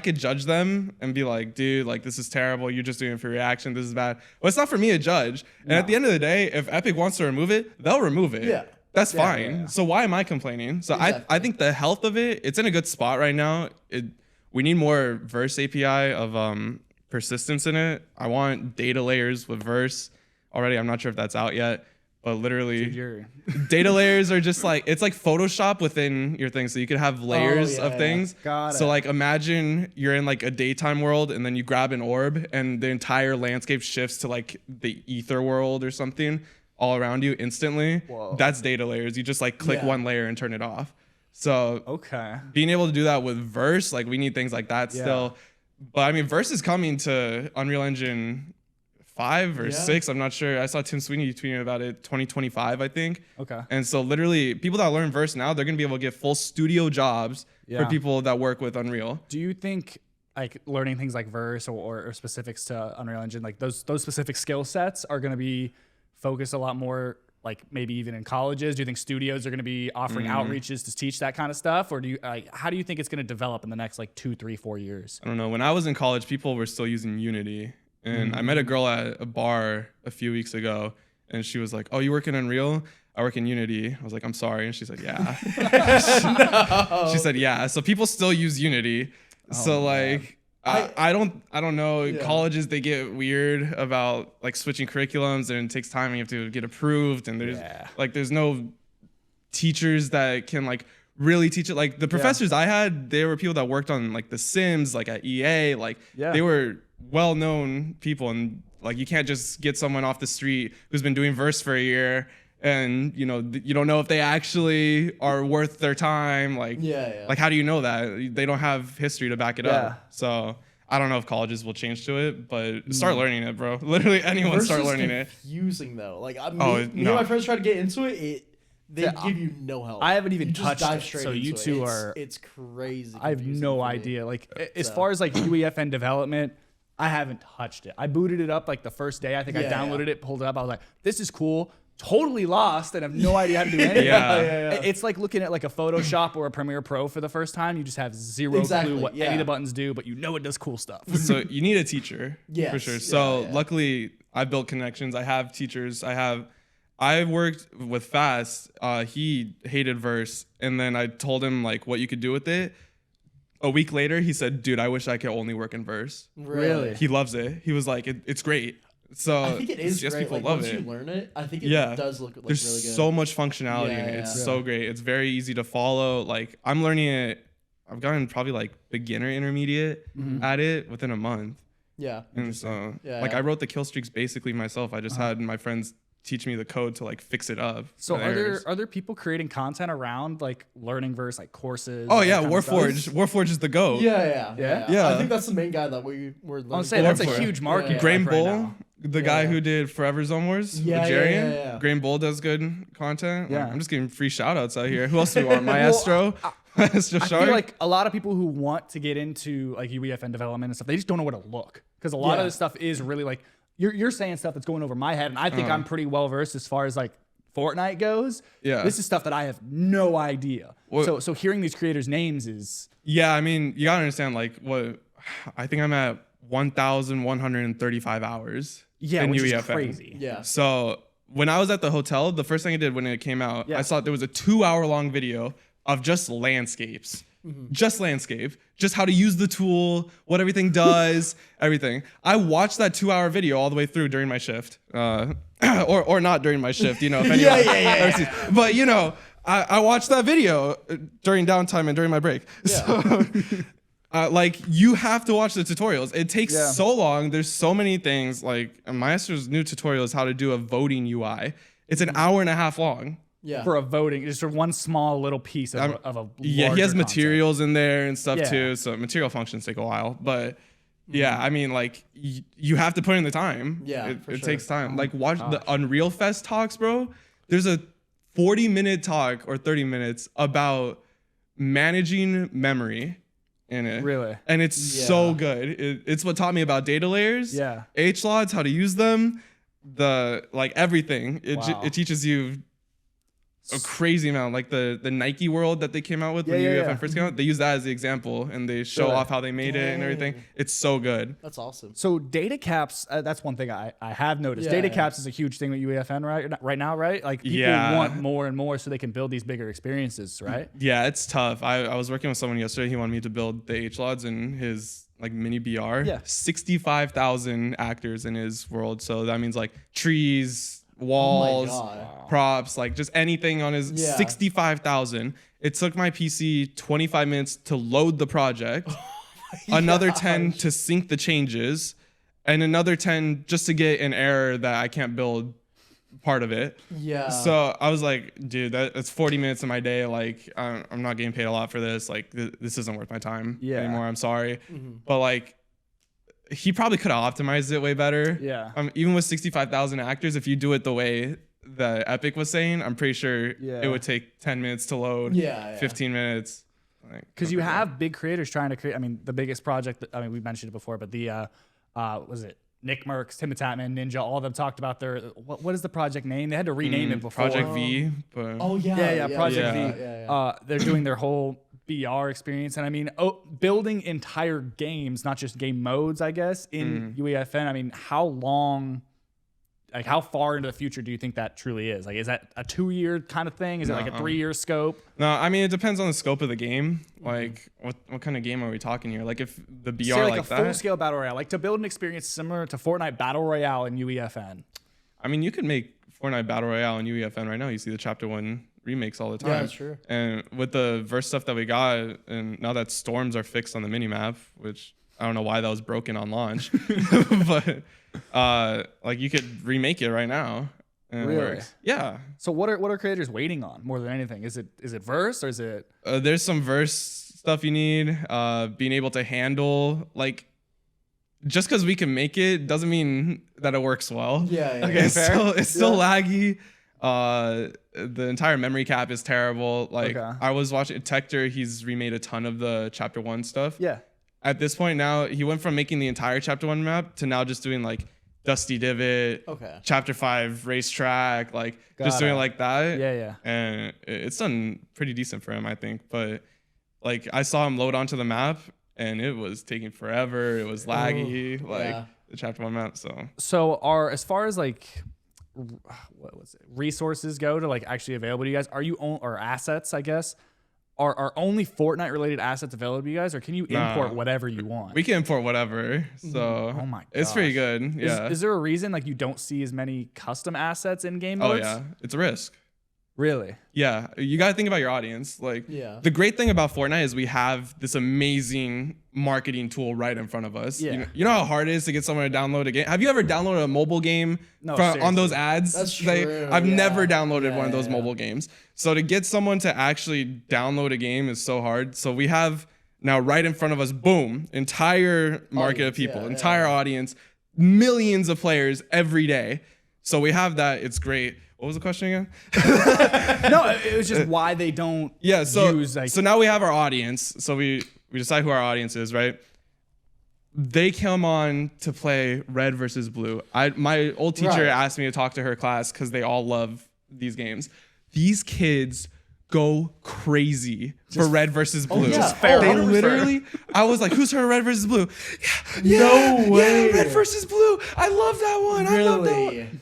could judge them and be like, dude, like this is terrible. You're just doing it for reaction. This is bad. Well, it's not for me to judge. And at the end of the day, if Epic wants to remove it, they'll remove it. Yeah. That's Yeah, fine. yeah. So why am I complaining? So Exactly. I think the health of it, it's in a good spot right now. We need more verse API of persistence in it. I want data layers with verse already. I'm not sure if that's out yet, but literally You're data layers are just like, it's like Photoshop within your thing. So you could have layers yeah, of yeah. things. Got So it. like imagine you're in like a daytime world and then you grab an orb and the entire landscape shifts to like the ether world or something all around you instantly. Whoa. That's data layers. You just like click Yeah. one layer and turn it off. So okay. being able to do that with verse, like we need things like that still. But I mean, verse is coming to Unreal Engine 5 or 6. I'm not sure. I saw Tim Sweeney tweeting about it, 2025, I think. Okay. And so literally people that learn verse now, they're going to be able to get full studio jobs for Yeah. people that work with Unreal. Do you think like learning things like verse or specifics to Unreal Engine, like those specific skill sets are going to be focus a lot more, like maybe even in colleges? Do you think studios are going to be offering outreaches to teach that kind of stuff? Or do you how do you think it's going to develop in the next like 2, 3, 4 years? I don't know. When I was in college, people were still using Unity. And I met a girl at a bar a few weeks ago, and she was like, "Oh, you work in Unreal?" "I work in Unity." I was like, "I'm sorry." And she said, "Yeah." She said, "Yeah." So people still use Unity. So like, I don't know. Yeah. Colleges, they get weird about like switching curriculums, and it takes time and you have to get approved. And there's no teachers that can like really teach it. Like the professors I had, they were people that worked on like The Sims, like at EA, like they were well-known people, and like you can't just get someone off the street who's been doing verse for a year and you don't know if they actually are worth their time. Like like how do you know that? They don't have history to back it up. So I don't know if colleges will change to it, but start learning it, bro. Literally anyone verse start is learning it. Confusing though. Like me and my friends try to get into it. They give you no help. I haven't even you touched dive it, straight so you two are. It's crazy. I have no idea. Like as far as like UEFN development, I haven't touched it. I booted it up like the first day. I think I downloaded it, pulled it up. I was like, "This is cool." Totally lost and have no idea how to do anything. It's like looking at like a Photoshop or a Premiere Pro for the first time. You just have zero clue what any of the buttons do, but you know it does cool stuff. So you need a teacher for sure. So luckily, I built connections. I have teachers. I worked with Fast. He hated verse, and then I told him like what you could do with it. A week later, he said, "Dude, I wish I could only work in verse." Really? He loves it. He was like, "It's great." So I think it is just great. people like, love once it. you learn it, I think it does look like There's really good. so much functionality in it. It's so great. It's very easy to follow. Like I'm learning it. I've gotten probably like beginner intermediate at it within a month. Yeah. And so like I wrote the kill streaks basically myself. I just had my friends teach me the code to like fix it up. So are there people creating content around like learning verse, like courses? Oh yeah, Warforge. Warforge is the go. Yeah. I think that's the main guy that we're learning. I'll say that's a huge market. Graham like, Bull, right now. the guy who did Forever Zone Wars with Jarian. Graham Bull does good content. Yeah. I'm just giving free shout outs out here. Who else do we want? Maestro. Maestro I Shark. feel like a lot of people who want to get into like UEFN development and stuff, they just don't know where to look. Because a lot of this stuff is really like you're saying stuff that's going over my head, and I think I'm pretty well versed as far as like Fortnite goes. Yeah. This is stuff that I have no idea. Well, so hearing these creators' names is I mean, you gotta understand like what I think I'm at 1,135 hours. Yeah, in which UEFN. Is crazy. Yeah. So when I was at the hotel, the first thing I did when it came out, I saw there was a 2-hour-long video of just landscapes. Just landscape, just how to use the tool, what everything does, everything. I watched that 2-hour video all the way through during my shift, or not during my shift, if anyone. But I watched that video during downtime and during my break. So, like you have to watch the tutorials. It takes so long. There's so many things. Like Maestro's new tutorial is how to do a voting UI. It's an hour and a half long. Yeah. For a voting, just for one small little piece of a he has concept. materials in there and stuff too. So material functions take a while, but I mean, like you have to put in the time. Yeah, it takes time. Like watch the Unreal Fest talks, bro. There's a 40-minute talk or 30 minutes about managing memory in it. Really? And it's so good. It's what taught me about data layers. Yeah. H-lots, how to use them, everything. It teaches you a crazy amount, like the Nike world that they came out with when UEFN first came out. They use that as the example, and they show off how they made it and everything. It's so good. That's awesome. So data caps, that's one thing I have noticed. Data caps is a huge thing with UEFN right now, right? Like people want more and more so they can build these bigger experiences, right? Yeah, it's tough. I was working with someone yesterday. He wanted me to build the H-Lods in his like mini BR. 65,000 actors in his world. So that means like trees, walls, props, like just anything on his 65,000. It took my PC 25 minutes to load the project, another 10 to sync the changes, and another 10 just to get an error that I can't build part of it. Yeah. So I was like, dude, that's 40 minutes of my day. Like, I'm not getting paid a lot for this. Like, this isn't worth my time anymore. I'm sorry. But like, he probably could have optimized it way better. Yeah. Even with 65,000 actors, if you do it the way that Epic was saying, I'm pretty sure it would take 10 minutes to load. 15 minutes. Because you have big creators trying to create. I mean, the biggest project. We mentioned it before, but the was it Nick Merckx, Tim the Tatman, Ninja, all of them talked about their what is the project name? They had to rename it before. Project V. But Project V. They're doing their whole VR experience, and I mean, building entire games, not just game modes, I guess, in UEFN. I mean, how far into the future do you think that truly is? Like, is that a 2-year kind of thing? Is it like a 3-year scope? No, I mean, it depends on the scope of the game. Like, what kind of game are we talking here? Like, if the BR say like a full-scale battle royale, like to build an experience similar to Fortnite Battle Royale in UEFN. I mean, you could make Fortnite Battle Royale in UEFN right now. You see the Chapter 1 remakes all the time. Yeah, that's true. And with the verse stuff that we got, and now that storms are fixed on the minimap, which I don't know why that was broken on launch, but like you could remake it right now. And really? It works. Yeah. So what are creators waiting on more than anything? Is it verse or is it? There's some verse stuff you need. Being able to handle, like, just because we can make it doesn't mean that it works well. Yeah. Okay, fair. It's still laggy. The entire memory cap is terrible. Like, I was watching Tector, he's remade a ton of the Chapter 1 stuff. Yeah. At this point now, he went from making the entire Chapter 1 map to now just doing like Dusty Divot, Chapter 5 racetrack, like just doing like that. Yeah. And it's done pretty decent for him, I think. But like, I saw him load onto the map and it was taking forever. It was laggy, the Chapter 1 map. So as far as like, what was it? Resources go to like actually available to you guys? Are you or assets, I guess? Are only Fortnite related assets available to you guys, or can you import whatever you want? We can import whatever. So oh my gosh. It's pretty good. Yeah. Is there a reason like you don't see as many custom assets in game modes? Oh yeah, it's a risk. Really? Yeah, you got to think about your audience. Like, the great thing about Fortnite is we have this amazing marketing tool right in front of us. Yeah. You know how hard it is to get someone to download a game? Have you ever downloaded a mobile game on those ads? That's true. I've never downloaded one of those mobile games. So to get someone to actually download a game is so hard. So we have now right in front of us, boom, entire market of people, entire audience, millions of players every day. So we have that. It's great. What was the question again? No, it was just why they don't use like... So now we have our audience. So we decide who our audience is, right? They come on to play red versus blue. My old teacher asked me to talk to her class because they all love these games. These kids go crazy for red versus blue. They literally, I was like, who's her red versus blue? No way. Yeah, red versus blue. I love that one. Really? I love that one.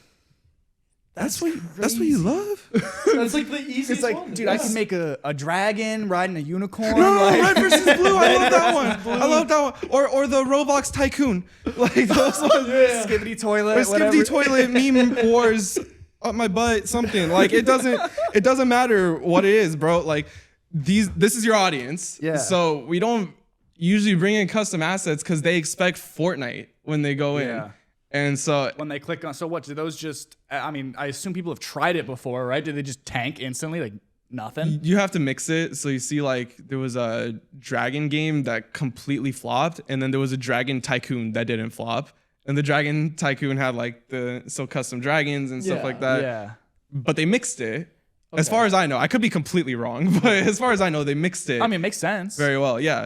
That's what you love? That's like the easiest It's like, one. dude, I can make a dragon riding a unicorn. No, red versus blue. I love that one. I love that one. Or the Roblox Tycoon. Like those ones. Skibbity toilet. Or Skibbity toilet meme wars up my butt, something. Like it doesn't matter what it is, bro. Like this is your audience. Yeah. So we don't usually bring in custom assets because they expect Fortnite when they go in. And so when they click on, so what do those just? I mean, I assume people have tried it before, right? Do they just tank instantly, like nothing? You have to mix it. So you see, like there was a dragon game that completely flopped, and then there was a dragon tycoon that didn't flop. And the dragon tycoon had like the custom dragons and stuff like that. Yeah. But they mixed it. Okay. As far as I know, I could be completely wrong, but as far as I know, they mixed it. I mean, it makes sense. Very well, yeah.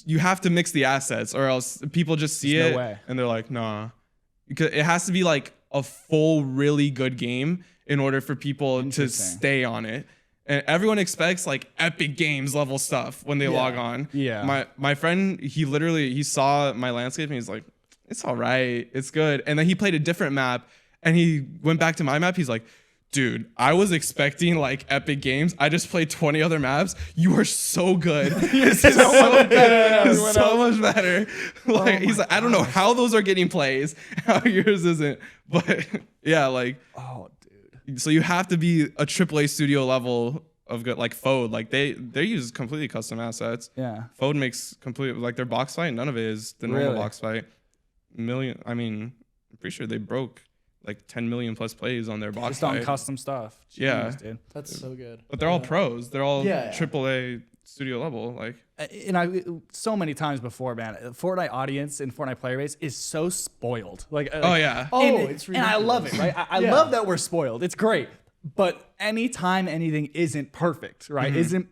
You have to mix the assets, or else people just see it and they're like, nah. Because it has to be like a full, really good game in order for people to stay on it. And everyone expects like Epic Games level stuff when they log on. Yeah. My friend, he saw my landscape and he's like, it's all right, it's good. And then he played a different map and he went back to my map. He's like, dude, I was expecting like Epic Games. I just played 20 other maps. You are so good. This is so good. It's so much better. Like he's like, I don't know how those are getting plays, how yours isn't. But yeah, like, oh, dude. So you have to be a AAA studio level of good, like FOD. Like they use completely custom assets. Yeah. FOD makes completely like their box fight. None of it is the normal box fight. I'm pretty sure they broke like 10 million plus plays on their box just on fight. custom stuff. Jeez, yeah, dude. That's so good. But they're all pros. They're all AAA studio level. Like, and I so many times before, man, Fortnite audience and Fortnite player base is so spoiled. Like, oh yeah, it's ridiculous. And I love it, right? I love that we're spoiled. It's great. But anytime anything isn't perfect, right? Isn't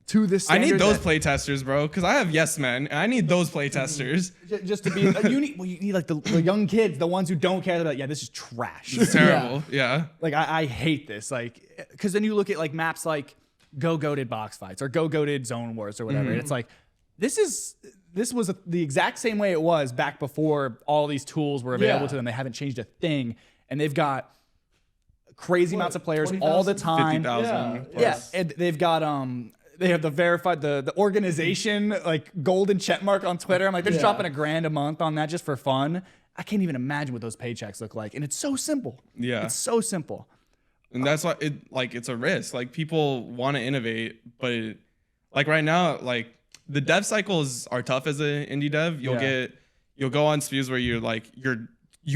to this I standard. need those play testers, bro, because I have yes men, and I need those play testers. Just to be, you need like the young kids, the ones who don't care. They're like, yeah, this is trash. It's terrible. Yeah. Like I hate this. Like, because then you look at like maps like Go-Goated Box Fights or Go-Goated Zone Wars or whatever. And it's like, this was the exact same way it was back before all these tools were available to them. They haven't changed a thing, and they've got crazy amounts of players 20,000? all the time. 50,000. Yeah, and they've got they have the verified the organization like golden check mark on Twitter. I'm like, they're just dropping $1,000 a month on that just for fun. I can't even imagine what those paychecks look like, and it's so simple. Yeah, it's so simple. And that's why it's a risk. Like, people want to innovate, but like right now, like the dev cycles are tough as an indie dev. You'll go on spews where you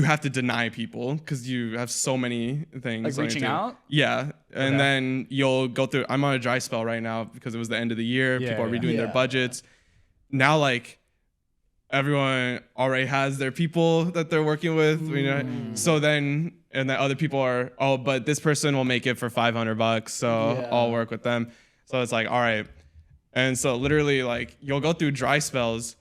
have to deny people because you have so many things. Like reaching out? Yeah. And then you'll go through, I'm on a dry spell right now because it was the end of the year. People are redoing their budgets. Now, like, everyone already has their people that they're working with, you know? So then, and then other people are, oh, but this person will make it for $500, so I'll work with them. So it's like, all right. And so literally, like, you'll go through dry spells,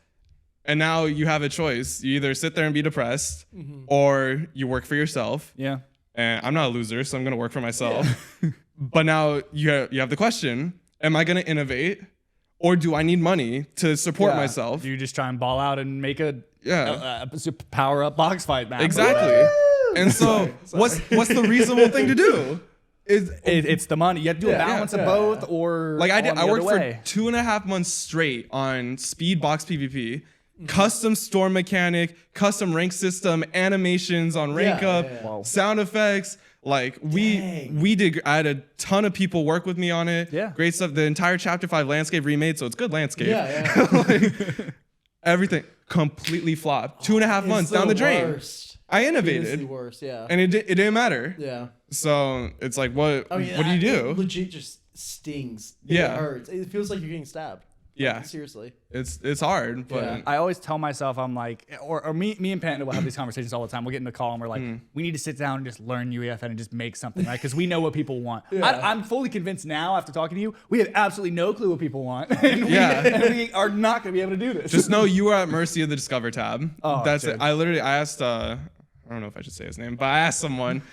and now you have a choice. You either sit there and be depressed, or you work for yourself. Yeah. And I'm not a loser, so I'm going to work for myself. But now you have the question, am I going to innovate, or do I need money to support myself? You just try and ball out and make a power up box fight map. Exactly. Woo! And so what's the reasonable thing to do? It's the money. You have to do a balance of both, or like I worked for 2.5 months straight on speed box PvP, custom storm mechanic, custom rank system, animations on rank up, sound effects. Like I had a ton of people work with me on it. Yeah. Great stuff. The entire chapter 5 landscape remade, so it's good landscape. Like, everything completely flopped. 2.5 months down the drain. Worst. I innovated. It's the worst, and it didn't matter. Yeah. So it's like, what do you do? It legit just stings. It hurts. It feels like you're getting stabbed. Yeah. Like, seriously. It's hard, but I always tell myself, I'm like, or me and Panda will have these conversations all the time. We'll get in the call and we're like, we need to sit down and just learn UEFN and just make something, right? Because we know what people want. I'm fully convinced now, after talking to you, we have absolutely no clue what people want. And we are not going to be able to do this. Just know you are at mercy of the Discover tab. Oh, that's it. I asked, I don't know if I should say his name, but I asked someone,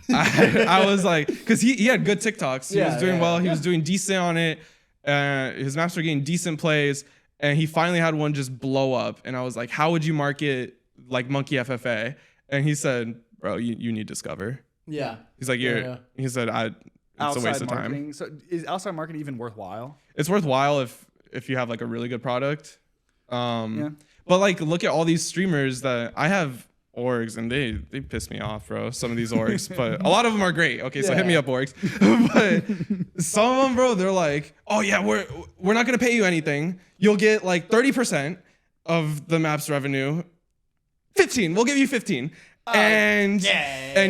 I was like, because he had good TikToks. He was doing well. He was doing decent on it. His maps were getting decent plays. And he finally had one just blow up. And I was like, how would you market like Monkey FFA? And he said, bro, you need Discover. Yeah. He's like, he said, it's a waste of time. So is outside marketing even worthwhile? It's worthwhile if you have like a really good product. But like, look at all these streamers that I have orgs, and they piss me off, bro. Some of these orgs, but a lot of them are great. Okay, so hit me up, orgs. But some of them, bro, they're like, oh yeah, we're not gonna pay you anything. You'll get like 30% of the map's revenue. 15. We'll give you 15, and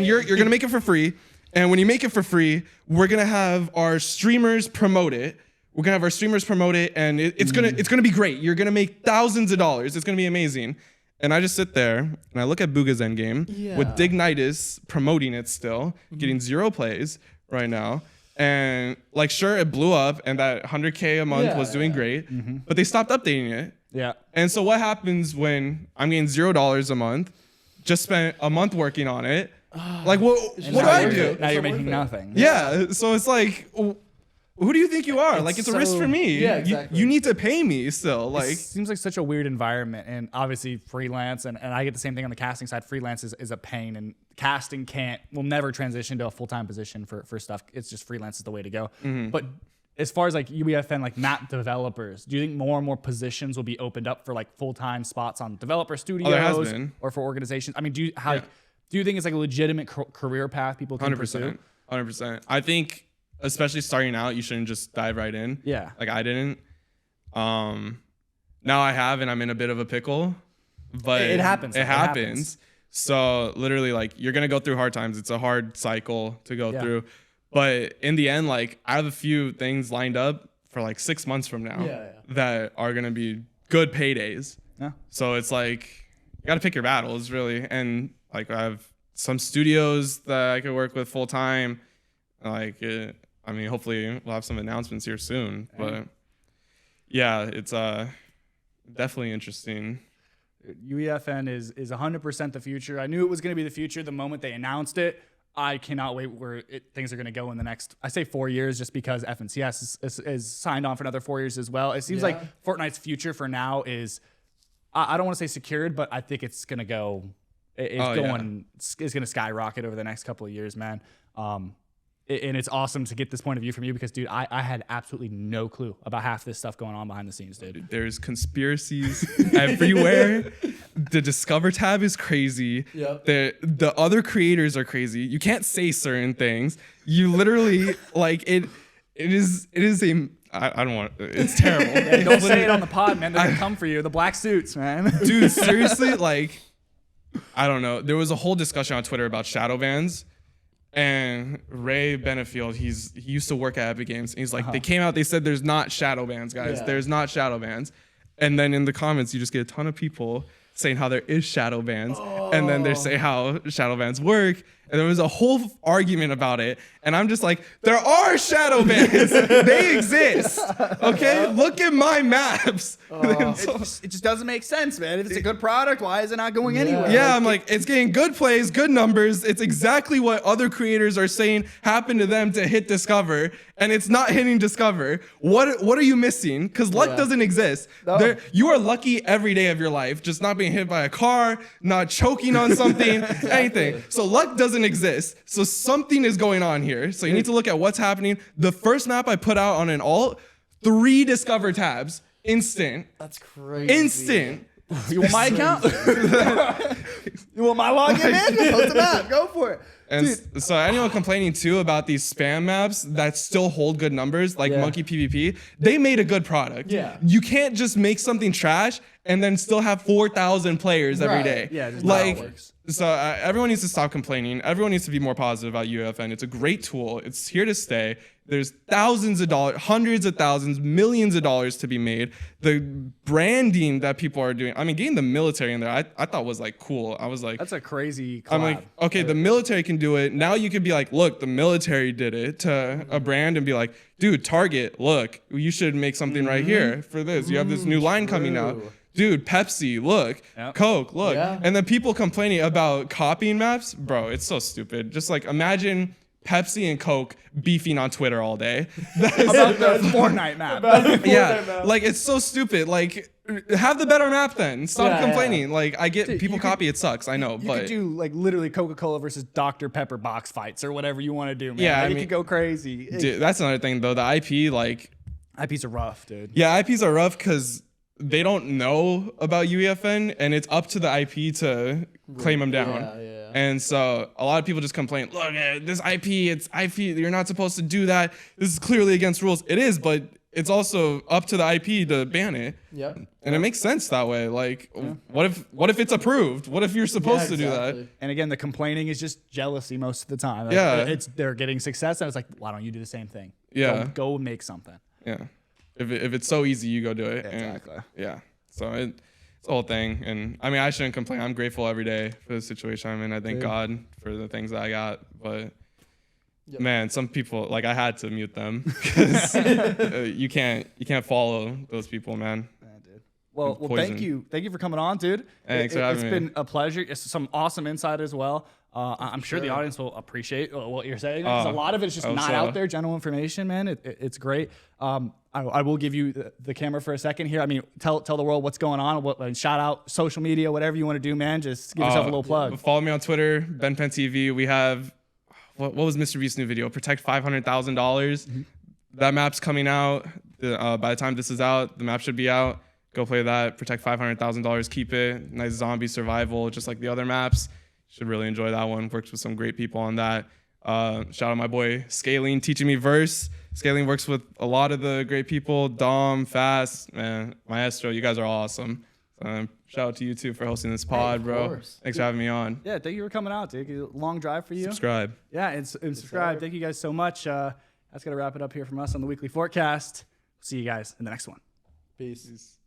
you're gonna make it for free. And when you make it for free, we're gonna have our streamers promote it. We're gonna have our streamers promote it, and it's gonna be great. You're gonna make thousands of dollars. It's gonna be amazing. And I just sit there and I look at Booga's endgame with Dignitus promoting it still, getting 0 plays right now. And like, sure, it blew up and that 100K a month was doing great, but they stopped updating it. Yeah. And so what happens when I'm getting $0 a month, just spent a month working on it? Like, what do I do? Now you're making nothing. Yeah. So it's like, who do you think you are? Like, it's a risk for me. Yeah, exactly. You need to pay me still. Like, it seems like such a weird environment, and obviously freelance, and I get the same thing on the casting side. Freelance is a pain, and casting will never transition to a full-time position for stuff. It's just freelance is the way to go. But as far as like UEFN, like map developers, do you think more and more positions will be opened up for like full-time spots on developer studios or for organizations? I mean, do you think it's like a legitimate career path people can pursue? 100%. I think, especially starting out, you shouldn't just dive right in. Yeah. Like I didn't. Now I have, and I'm in a bit of a pickle. But it happens. It happens. So literally, like, you're gonna go through hard times. It's a hard cycle to go through. But in the end, like, I have a few things lined up for like 6 months from now that are gonna be good paydays. Yeah. So it's like, you gotta pick your battles, really. And like, I have some studios that I could work with full time. Like, I mean, hopefully we'll have some announcements here soon. But Yeah, it's definitely interesting. UEFN is 100% the future. I knew it was going to be the future the moment they announced it. I cannot wait where things are going to go in the next, I say 4 years, just because FNCS is signed on for another 4 years as well. It seems like Fortnite's future for now is, I don't want to say secured, but I think it's going to go, it's going to skyrocket over the next couple of years, man. And it's awesome to get this point of view from you because, dude, I had absolutely no clue about half this stuff going on behind the scenes, dude. There's conspiracies everywhere. The Discover tab is crazy. Yep. The other creators are crazy. You can't say certain things. You literally like it. It is a. I don't want. It's terrible. Yeah, don't say it on the pod, man. They're gonna come for you. The black suits, man. Dude, seriously, like, I don't know. There was a whole discussion on Twitter about shadow bans. And Ray Benefield, he used to work at Epic Games. And he's like, they came out, they said there's not shadow bans, guys. Yeah. There's not shadow bans. And then in the comments, you just get a ton of people saying how there is shadow bans. And then they say how shadow bans work. And there was a whole argument about it. And I'm just like, there are shadow bans. They exist. Okay? Look at my maps. It just doesn't make sense, man. If it's a good product, why is it not going anywhere? Yeah, I'm like, it's getting good plays, good numbers. It's exactly what other creators are saying happened to them to hit Discover, and it's not hitting Discover. What are you missing? Because luck doesn't exist. No. You are lucky every day of your life, just not being hit by a car, not choking on something, anything. So luck doesn't exist. So something is going on here. So you need to look at what's happening. The first map I put out on an alt, 3 Discover tabs. Instant. That's crazy. Instant. You want my account? You want my login, man? Post them out. Go for it. And so anyone complaining too about these spam maps that still hold good numbers, like Monkey PvP, they made a good product. Yeah. You can't just make something trash and then still have 4,000 players every day. Yeah, just not how it like, works. so everyone needs to stop complaining. Everyone needs to be more positive about UEFN. It's a great tool. It's here to stay. There's thousands of dollars, hundreds of thousands, millions of dollars to be made. The branding that people are doing, I mean, getting the military in there, I thought was like cool. I was like, That's a crazy collab. I'm like, okay, the military can do it. Now you could be like, look, the military did it to a brand and be like, dude, Target, look, you should make something right here for this. You have this new line coming out. Dude, Pepsi, look. Yep. Coke, look. Yeah. And then people complaining about copying maps. Bro, it's so stupid. Just like imagine Pepsi and Coke beefing on Twitter all day. About the Fortnite map. Like it's so stupid. Like have the better map then. Stop complaining. Like I get people copy, it sucks. I know, You but could do like literally Coca-Cola versus Dr. Pepper box fights or whatever you want to do, man. Yeah, Like, I it mean- could go crazy. dude, that's another thing though. The IP, like, IPs are rough, dude. yeah, IPs are rough because they don't know about UEFN, and it's up to the IP to claim them down. Yeah. And so a lot of people just complain, look, this IP, it's IP, you're not supposed to do that. This is clearly against rules. It is, but it's also up to the IP to ban it. Yep. And it makes sense that way. Like, what if it's approved? What if you're supposed to do that? And again, the complaining is just jealousy most of the time. Like, Yeah. they're getting success, and it's like, why don't you do the same thing? Yeah. Go make something. Yeah. If it's so easy, you go do it. Exactly. And, yeah. So it's the whole thing. And I mean, I shouldn't complain. I'm grateful every day for the situation I'm in. I thank God for the things that I got. But man, some people, like, I had to mute them because you can't follow those people, man. Well, Poison. thank you for coming on, dude. Thanks for having me. It's been a pleasure. It's some awesome insight as well. I'm sure the audience will appreciate what you're saying. 'Cause a lot of it's just not out there, general information, man. It's great. I will give you the camera for a second here. I mean, tell the world what's going on. Shout out social media, whatever you want to do, man. Just give yourself a little plug. Follow me on Twitter, BenK and TV. We have what was Mr. Beast's new video? Protect $500,000. That map's coming out. By the time this is out, the map should be out. Go play that. Protect $500,000. Keep it. Nice zombie survival, just like the other maps. Should really enjoy that one. Works with some great people on that. Shout out my boy Scaling teaching me verse. Scaling works with a lot of the great people. Dom, Fast, man, Maestro. You guys are awesome. Shout out to you too for hosting this pod, bro. course. Thanks for having me on. Yeah, thank you for coming out, dude. A long drive for you. Subscribe. Yeah, and subscribe. Thank you guys so much. That's gonna wrap it up here from us on the weekly forecast. See you guys in the next one. Peace.